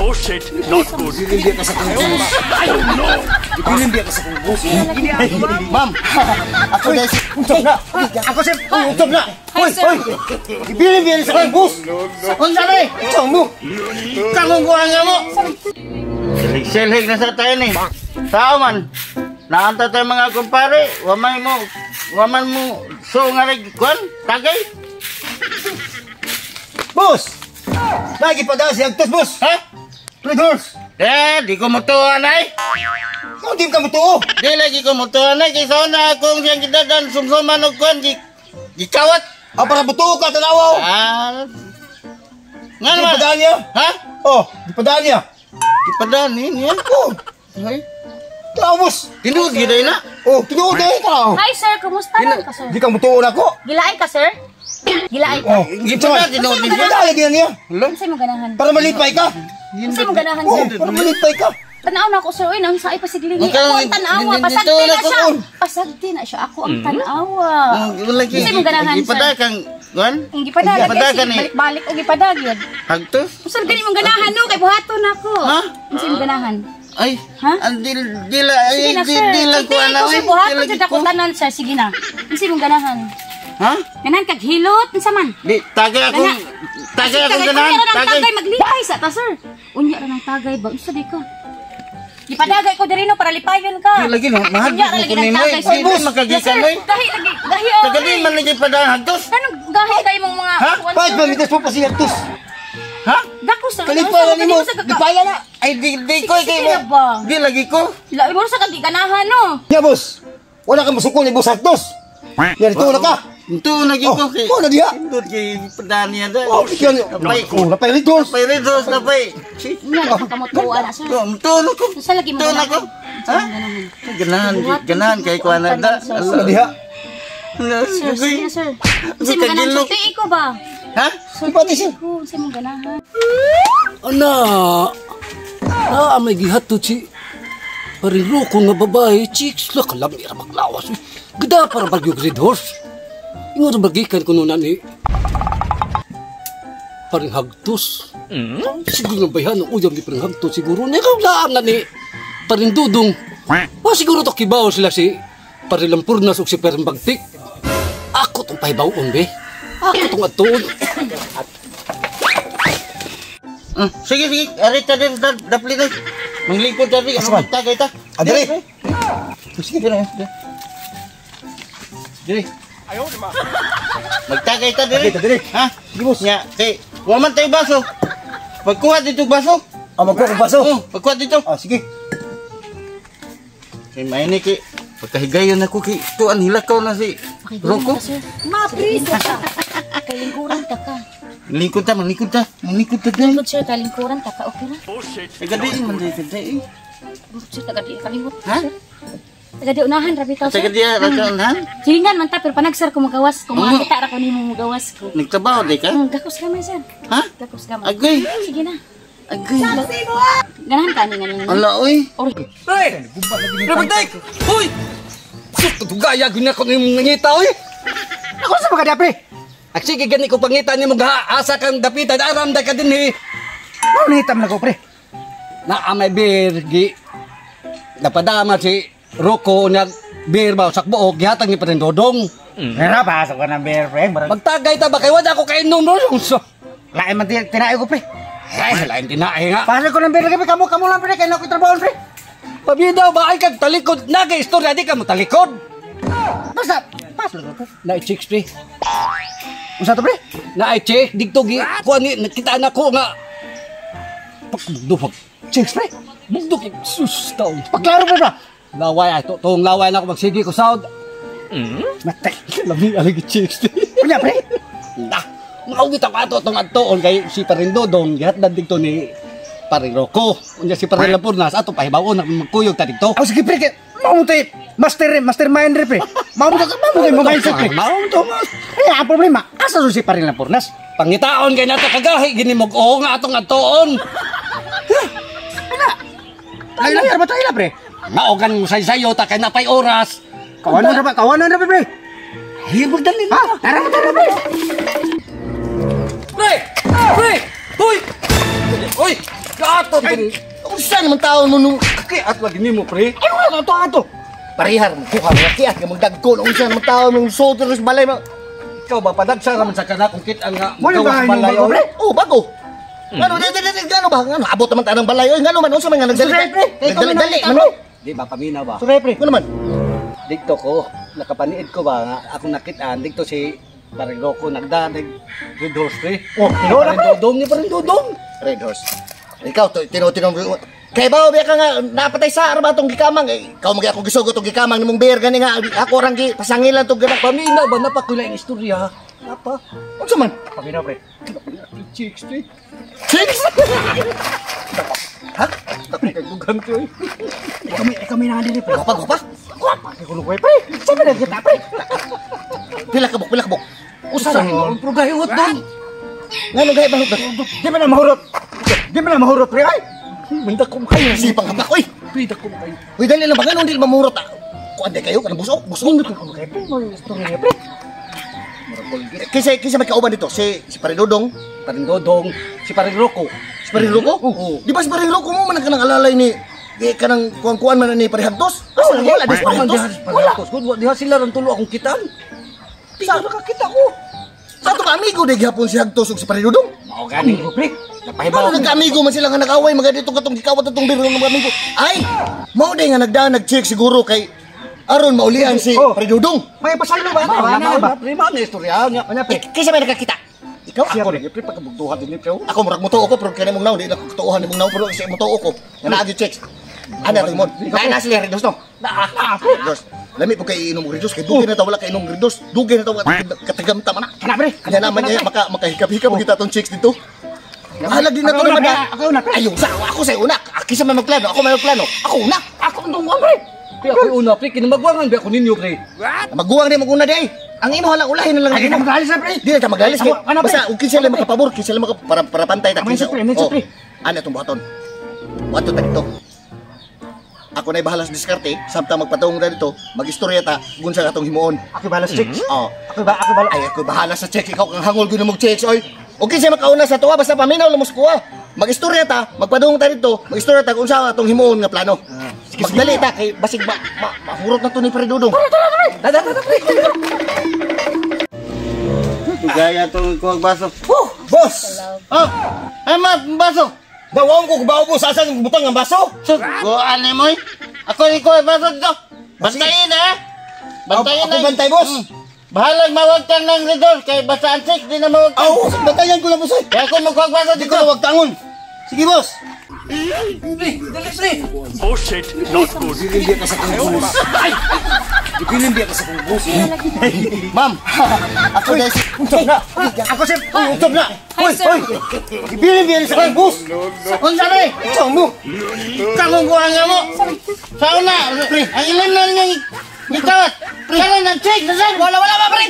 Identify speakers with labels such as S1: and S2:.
S1: Oh shit, not good.
S2: Ipiling ka sa kong boss. Ipiling ka sa kong boss. Ma'am, ako dahil si Utob na. Ako si Utob na. Hoy, hoy. Ipiling sa kong boss. Kung saan eh? Ito mo. Kangong kurang nga mo. Silig na sa tayo ni. Sao man. Nakanta tayo mga kumpare. Waman mo. So nga rin, kuwan, tagay. Boss! Lagi pa daw si Agtos, boss! Ha? Horse! Di ko mutuan ay! Kung di ka mutuo? Di lagi ko mutuan ay, kaysa na akong siyang kidadan, sumsuman o kuwan, gikawat! Para mutuo ka, tanawaw! Nga naman! Di padaan niya? Ha? Oh, di padaan niya! Di padaan niya? Oh! Ay? Tao, boss! Tinuod giday na! Oh, tinuod na ikaw!
S3: Hi, sir! Kumusta lang ka, sir?
S2: Di ka mutuo na ko!
S3: Gilain ka, sir? Gilain ka?
S2: Oh, gipad na, tinuod niya! Dali din niya!
S3: Unsay mo ganahan?
S2: Para malipay ka!
S3: Unsay mo ganahan,
S2: Oh,
S3: sir?
S2: para malipay ka!
S3: Tanaw na ako, sir. Uy, nang sa ipasiglingi.
S2: Okay,
S3: Ako ang tanawa. Pasagdi na siya. Pasagdi na siya. Ako ang tanawa. Unsay mo ganahan, sir?
S1: Ipaday kang, kuwan?
S3: Ang gipadag.
S1: Gipadag ka ni.
S3: Balik-balik o gipadag yun.
S1: Hagtos?
S3: Sir, gani mong ganahan, no? Kay buhaton ako.
S1: Ha?
S3: Unsay mo ganahan?
S1: Ay,
S3: ha? Sige na, sir.
S1: Di lang ko
S3: Sige, sir. Buhaton dyan ako tanan, sir. Sige na. Unsay mong ganahan?
S1: Ha?
S3: Ganan kag hilot. Unsa man?
S1: Di, tagay akong ganahan.
S3: Tagay maglipay sa ta, sir. Unya ra ng tagay ba? Unsa di ka? Gipadagay ko diri no para lipayon ka.
S1: Di lagi no, mahal
S3: Unya
S1: mo
S3: ra lagi
S1: ko
S3: ng
S1: nimo.
S3: tagay, sir.
S1: Di makagikan
S3: Yes,
S1: oy.
S3: sir. Gahi lagi. Gahi o.
S1: Tagay man lagi padaan hagtos.
S3: Anong gahi kay mong mga
S1: Ha?
S3: kuwan,
S2: Kahit
S3: sir?
S2: pamitas mo pa si Agtos!
S1: Ha?
S3: Dako sir.
S2: Kalipayan ni mo! Dipaya na!
S1: Ay, di ko
S3: Sige
S1: kay
S3: na ba?
S1: Di lagi ko.
S3: Labi mo sa kag ganahan no.
S2: Ya, boss! Wala kang masukol ni Boss Agtos! Yan, ito na ka!
S1: Ito lagi ko kay.
S2: Oh, na diha!
S1: Tindot kay padaan niya da.
S2: Oh, yan! Oh, napay Ritos!
S1: Pay redos na pay.
S3: Unya ra kamutuan na sir.
S1: Tulo ko.
S3: Sa lagi mo
S1: Tulo ko.
S3: ganahan.
S1: Ha? Ganahan kay kuana da.
S2: Na diha!
S3: Sir, sige na, sir. Unsay mo ganahan?
S1: Kagilok.
S3: Tii ko ba?
S1: Ha?
S2: Ipati siya!
S3: Unsay mo ganahan?
S4: Ana, may gihato si pariro ko nga babae, chicks la kalamira maglawas. Gada para bagyog red horse. Ingon bagikan ko na ni paring hagtos. Siguro ng bayhan ng uyam ni paring hagtos siguro. Nagawlaan na ni paring dudong. O siguro to kibaw sila si paring lampurnas o si paring bagtik. Ako tong pahibawon be. Ako tong atuon.
S1: Sige. Arita din dapli na. Manglingkod tadi. Ano tagay ta?
S2: Adre!
S1: Sige na. Diri. Magtagay ta diri.
S2: Diri!
S1: Ha? Di boss nya. Kay waman tay baso. Pagkuha dito baso.
S2: Magkuha kong baso!
S1: Oh, pagkuha dito.
S2: Sige!
S1: Kay maini kay pagkahigayon ako kay tuan hilakaw na si Rocco.
S3: Mapris ka. Kalingkuran ka ka.
S1: Lingkod ta dai.
S3: Kalingkod sir, kalingkuran ka ka. Okay ra?
S1: Ay gadi man dai kadai.
S3: Sir, tagadi kalimot.
S1: Ha?
S3: Tagadi unahan rabi ta
S1: Sa
S3: sir.
S1: gadi rakanan.
S3: Hilingan man ta pero panagsar ko magawas ko. Makita ra ko nimo magawas ko.
S1: Nagtrabaho di ka?
S3: Gakos ka man sir.
S1: Ha?
S3: Gakos ka man.
S1: Agoy.
S3: Sige na.
S1: Agoy.
S3: Ganahan ka ni nga.
S1: Ala oy.
S3: Ori.
S4: Hey! Rabagday! Hoy! Sus, tugaya gina ko nimo ngita oy.
S2: Ako sa mga dapi!
S4: At sige gani ko pangita nimo asa kang dapitan aram da ka dinhi.
S2: Maulitam na ko, pre!
S4: Na amay birgi. Napadama si Rocco na beer ba sakbo gihatag ni paring dodong.
S2: Nga pasok ka ng beer, pre!
S4: Magtagay ta ba kay wala ko kay inom no.
S2: Lain man tinaay ko, pre!
S4: Ay, lain tinae nga.
S2: Pasok ko ng beer, pre! Kamu lang, pre! Kaya na ko itrabaho, pre!
S4: Pabidaw ba ay kag talikod nagay istorya di ka mo talikod.
S2: Basta! Pasok lang, pre!
S4: Na chicks pre.
S2: Usa to, pre?
S4: Na check digto gi kuan ni nakita na ko nga pagdupag.
S2: Chicks, pre!
S4: Bugdok sus taon.
S2: Paklaro, pre, ba?
S4: Laway ay tong laway na ko magsige ko sound.
S2: Matay!
S4: Lami aligi chicks.
S2: Kunya, pre!
S4: Nah, maugit ako ato tong adtoon kay si Parindo don gihatdan digto ni Paring Rocco. Unya si Paring Lampurnas ato pahibawon na magkuyog ta digto.
S2: Ako sige, pre! Mamuntay! Mastermind, pre! Mamuntay mo mindset, pre! Ay, ang problema, asa so si Paring Lampurnas?
S4: Pangitaon kay nato kagahi ginimog o nga atong adtoon.
S2: Layar ba tayo, pre?
S4: Naogan mo sayo ta kay napay oras.
S2: Kawanan na ba, pre?
S4: Ay, magdali
S2: Ha? Tara, pre!
S4: Pre! Pre! Hoy! buhaton pre.
S2: Unsa naman taon mo nung
S4: Kakiat lagi nimo pre.
S2: ay wala to ato. Parihar mo kuha mo kiat nga magdagko unsa naman taon nung soldier sa balay mo.
S4: Ikaw ba padagsa ka man sa kana kung kit-an nga
S2: Mo yung bahay
S4: balay,
S2: bago,
S4: oy?
S2: pre? Oh, bago. Ano, gano ba? Ano, abot naman tanang balay. Oy, gano man, unsa man nga nagdali. Dali, ano?
S4: Di ba paminaw ba?
S2: Sure, pre. Ano man?
S4: Dito ko, nakapaniid ko ba nga ako nakit-an dito si Parigo ko nagdadag Red Horse pre.
S2: Oh, tinola, pre.
S4: Dodong ni paring dodong.
S2: Red Horse. Ikaw, tino. Kay ba ka nga napatay sa arma tong gikamang. Ikaw magi ako gisugo tong gikamang nimong beer gani nga ako rang gi pasangilan tong gana.
S4: Paminaw ba napakula ang istorya? Apa?
S2: Unsa man?
S4: Paminaw pre. Chicks pre.
S2: Chicks. Ha?
S4: Tapi kagugan ko eh.
S2: Kami na diri pre. Gopa. Kulo ko pre. Sabi na kita pre. Pila ka bok.
S4: Usa ra mo pro gayot don.
S2: Ngano gay bahut. Di man na mahurot pre ay.
S4: Minta ko kayo.
S2: Sipang hapak oy.
S4: Pida ko kayo.
S2: Uy, dali lang ba ngano di mamurot ah. Kuan kayo kanang busok.
S4: Minta ko kayo pre. Mo istorya pre.
S2: Kisa may kauban dito si Paridodong.
S4: Paring dodong si paring Rocco.
S2: Si Pariroko?
S4: Oo.
S2: Di ba si Pariroko mo man kanang alalay ni kanang kuan man ni Parihagtos? Asa lang wala di si Parihagtos?
S4: Wala. Diha sila ran tulo akong kitaan.
S2: Sa nakakita ko. Sa to ka amigo di gihapon si Hagtos ug si Paridodong.
S4: Mao gani pre.
S2: Paano nagka-amigo man sila nga nag-away magadito katong gikawat atong biro ng mga amigo. Ay, mao day nga nagdaan nag-check siguro kay aron maulian si Paridodong.
S4: May pasalo ba? Ano ba? Prima na istorya nya. Ano pre?
S2: Kisa may nakakita? Ikaw?
S4: Siya pre, pre pagkabugtuhan din pre.
S2: Ako murag mutuo ko pero kaya mong naw di na kutuuhan nimong naw pero isa mutuo ko. Nga naagi checks. Ano to mo? Na sila redos no. Redos. Lami po kay inom redos kay dugi na ta wala kay inom redos. Dugi na ta katagamta man na.
S3: Kana pre.
S2: Kanya naman niya makahikap-hikap kita tong chicks dito. Halag din na to naman.
S3: Ako na pre.
S2: Ayun sa ako sa una. Aki sa may magplano. Ako may magplano. Ako una.
S3: Ako ndong pre.
S4: Pre ako una pre kinamagwangan ba ako ninyo pre.
S2: Maguwang din maguna di ay. Ang imo halang ulahin na lang.
S3: Ay,
S2: imo.
S3: magalis na pre.
S2: Di na ta magalis kay.
S3: Ano, pre?
S2: Basta ug kinsa lang makapabor, kinsa lang para pantay ta kinsa.
S3: Minsan, pre.
S2: Ano tong buhaton? Wato ta dito. Ako na bahala sa diskarte, samtang magpatawong na dito, mag-istorya ta kung sa atong himuon.
S3: Ako bahala sa chicks.
S2: Oo.
S3: Ako bahala.
S2: Ay, ako bahala sa check. Ikaw kang hangol gyud mo checks, oy. Okay siya makauna sa tuwa basta paminaw lamos kuha. Mag-istorya ta, magpadung ta dito, mag-istorya ta kung sa atong himuon nga plano. Magdali ta kay basig mahurot na to ni Paridodong.
S3: Dada pre.
S1: Gaya tong kuwag baso.
S2: Boss.
S1: Oh, ay baso.
S2: Dawang ko kubaw mo sa asan butang ang baso.
S1: So, goan ni mo. Ako ni ko baso dito. Bantayin na. Bantayin
S2: Ako bantay, boss.
S1: Bahala mawag kang ng redor kay basta ansik di na mawag.
S2: Aw, bantayan ko lang boss.
S1: Kaya ako magkuwag baso
S2: Di
S1: dito.
S2: ko wag tangon. Sige boss.
S5: Oh shit, not good.
S2: Dili ka sa kong boss. Dipilin dia ka sa kong boss. Ma'am, ako dahil untog na. Ako sir, untog na. Hoy, hoy. Dipilin dia sa kong boss.
S1: Unsa ni?
S2: Untog mo.
S1: Kangong kuha nga mo. Sa una, ang ilan na niya itawat. Kaya nang check na sir.
S3: Wala ba pre?